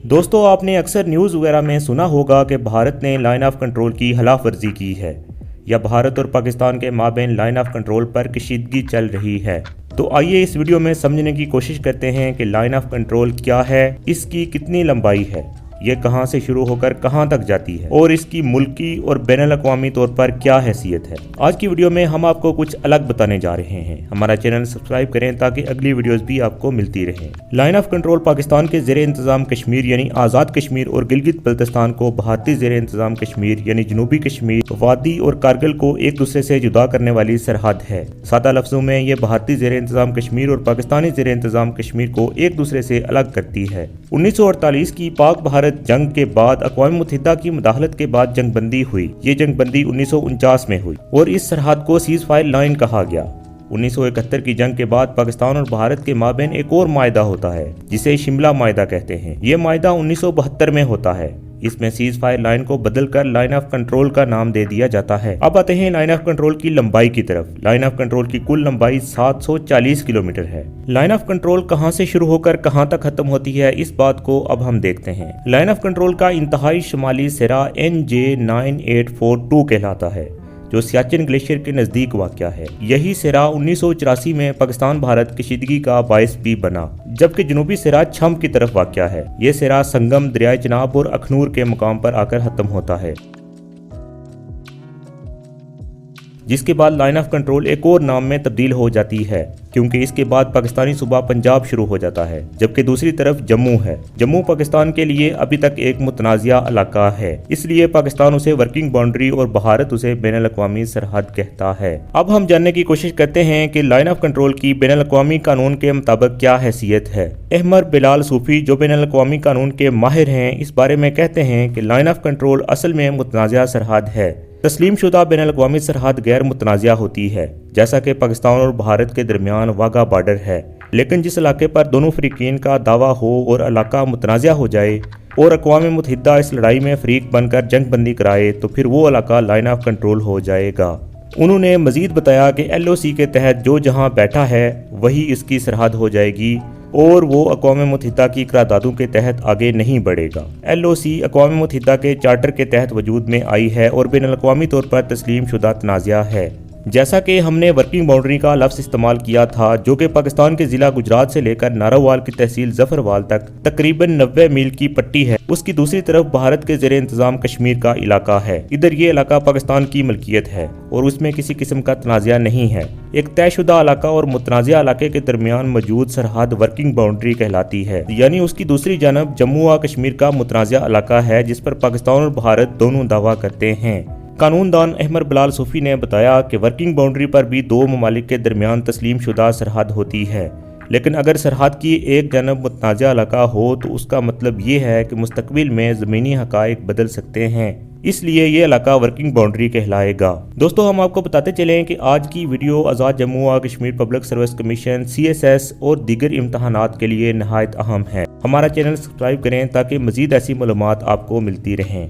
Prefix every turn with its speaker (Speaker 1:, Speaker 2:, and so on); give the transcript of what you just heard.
Speaker 1: दोस्तों, आपने अक्सर न्यूज़ वगैरह में सुना होगा कि भारत ने लाइन ऑफ कंट्रोल की खिलाफ वर्जी की है या भारत और पाकिस्तान के माबैन लाइन ऑफ कंट्रोल पर कशीदगी चल रही है। तो आइए इस वीडियो में समझने की कोशिश करते हैं कि लाइन ऑफ कंट्रोल क्या है, इसकी कितनी लंबाई है, ये कहां से शुरू होकर कहां तक जाती है और इसकी मुल्की और बैनुल अक़वामी तौर पर क्या हैसियत है। आज की वीडियो में हम आपको कुछ अलग बताने जा रहे हैं। हमारा चैनल सब्सक्राइब करें ताकि अगली वीडियोस भी आपको मिलती रहें। लाइन ऑफ कंट्रोल पाकिस्तान के ज़ेरे इंतज़ाम कश्मीर यानी आज़ाद कश्मीर और गिलगित बल्तिस्तान को भारतीय ज़ेरे इंतज़ाम कश्मीर यानी जनूबी कश्मीर, वादी और कारगिल को एक दूसरे से जुदा करने वाली सरहद है। सादा लफ्जों में ये भारतीय ज़ेरे इंतज़ाम कश्मीर और पाकिस्तानी ज़ेरे इंतज़ाम कश्मीर को एक दूसरे से अलग करती है। 1948 की पाक भारत जंग के बाद अक़वाम मुत्तहिदा की मुदाखलत के बाद जंगबंदी हुई। ये जंगबंदी 1949 में हुई और इस सरहद को सीज फायर लाइन कहा गया। 1971 की जंग के बाद पाकिस्तान और भारत के माबैन एक और मायदा होता है जिसे शिमला मायदा कहते हैं। ये मायदा 1972 में होता है। इसमें सीज फायर लाइन को बदलकर लाइन ऑफ कंट्रोल का नाम दे दिया जाता है। अब आते हैं लाइन ऑफ कंट्रोल की लंबाई की तरफ। लाइन ऑफ कंट्रोल की कुल लंबाई 740 किलोमीटर है। लाइन ऑफ कंट्रोल कहां से शुरू होकर कहां तक खत्म होती है, इस बात को अब हम देखते हैं। लाइन ऑफ कंट्रोल का इंतहाई शुमाली सिरा NJ9842 कहलाता है जो सियाचिन ग्लेशियर के नज़दीक वाक़या है। यही सिरा 1984 में पाकिस्तान भारत कशीदगी का बायस भी बना, जबकि जनूबी सिरा छम की तरफ वाक़या है। यह सिरा संगम, दरियाए चनाब और अखनूर के मुकाम पर आकर ख़त्म होता है, जिसके बाद लाइन ऑफ कंट्रोल एक और नाम में तब्दील हो जाती है क्योंकि इसके बाद पाकिस्तानी सूबा पंजाब शुरू हो जाता है, जबकि दूसरी तरफ जम्मू है। जम्मू पाकिस्तान के लिए अभी तक एक मुतनाज़िया इलाका है, इसलिए पाकिस्तान उसे वर्किंग बाउंड्री और भारत उसे बैनुल अक़वामी सरहद कहता है। अब हम जानने की कोशिश करते हैं कि लाइन ऑफ कंट्रोल की बैनुल अक़वामी कानून के मुताबिक क्या हैसियत है। अहमद बिलाल सूफी जो बैनुल अक़वामी कानून के माहिर हैं, इस बारे में कहते हैं कि लाइन ऑफ कंट्रोल असल में मुतनाज़िया सरहद है। तस्लीम शुदा बैनुल अक़वामी सरहद गैर मुतनाज़िया होती है, जैसा कि पाकिस्तान और भारत के दरमियान वाघा बॉर्डर है। लेकिन जिस इलाके पर दोनों फ़रीक़ीन का दावा हो और इलाका मुतनाज़िया हो जाए और अक़वाम मुत्तहिदा इस लड़ाई में फ़रीक बनकर जंग बंदी कराए तो फिर वो इलाका लाइन ऑफ कंट्रोल हो जाएगा। उन्होंने मज़ीद बताया कि LOC के तहत जो जहाँ बैठा है वही इसकी सरहद हो जाएगी और वो अक़वाम मुत्तहिदा की करारदादों के तहत आगे नहीं बढ़ेगा। LOC अक़वाम मुत्तहिदा के चार्टर के तहत वजूद में आई है और बैनुल अक़वामी तौर पर तस्लीम शुदा तनाज़िया है। जैसा कि हमने वर्किंग बाउंड्री का लफ्ज़ इस्तेमाल किया था, जो कि पाकिस्तान के ज़िला गुजरात से लेकर नारावाल की तहसील जफरवाल तक तकरीबन 90 मील की पट्टी है। उसकी दूसरी तरफ भारत के ज़ेरे इंतज़ाम कश्मीर का इलाका है। इधर ये इलाका पाकिस्तान की मलकियत है और उसमें किसी किस्म का तनाज़िया नहीं है। एक तयशुदा इलाका और मुतनाज़िया इलाके के दरमियान मौजूद सरहद वर्किंग बाउंड्री कहलाती है, यानी उसकी दूसरी जानब जम्मू व कश्मीर का मुतनाज़िया इलाका है जिस पर पाकिस्तान और भारत दोनों दावा करते हैं। कानूनदान अहमद बिलाल सूफी ने बताया कि वर्किंग बाउंड्री पर भी दो ममालिक के दरमियान तस्लीम शुदा सरहद होती है, लेकिन अगर सरहद की एक जानब मुतनाज़िया इलाका हो तो उसका मतलब ये है कि मुस्तकबिल में ज़मीनी हक़ाइक़ बदल सकते हैं, इसलिए ये इलाका वर्किंग बाउंड्री कहलाएगा। दोस्तों, हम आपको बताते चलें कि आज की वीडियो आज़ाद जम्मू व Kashmir public service commission CSS और दीगर इम्तहानात के लिए नहायत अहम है। हमारा चैनल सब्सक्राइब करें ताकि मज़ीद ऐसी मालूमात आपको मिलती रहें।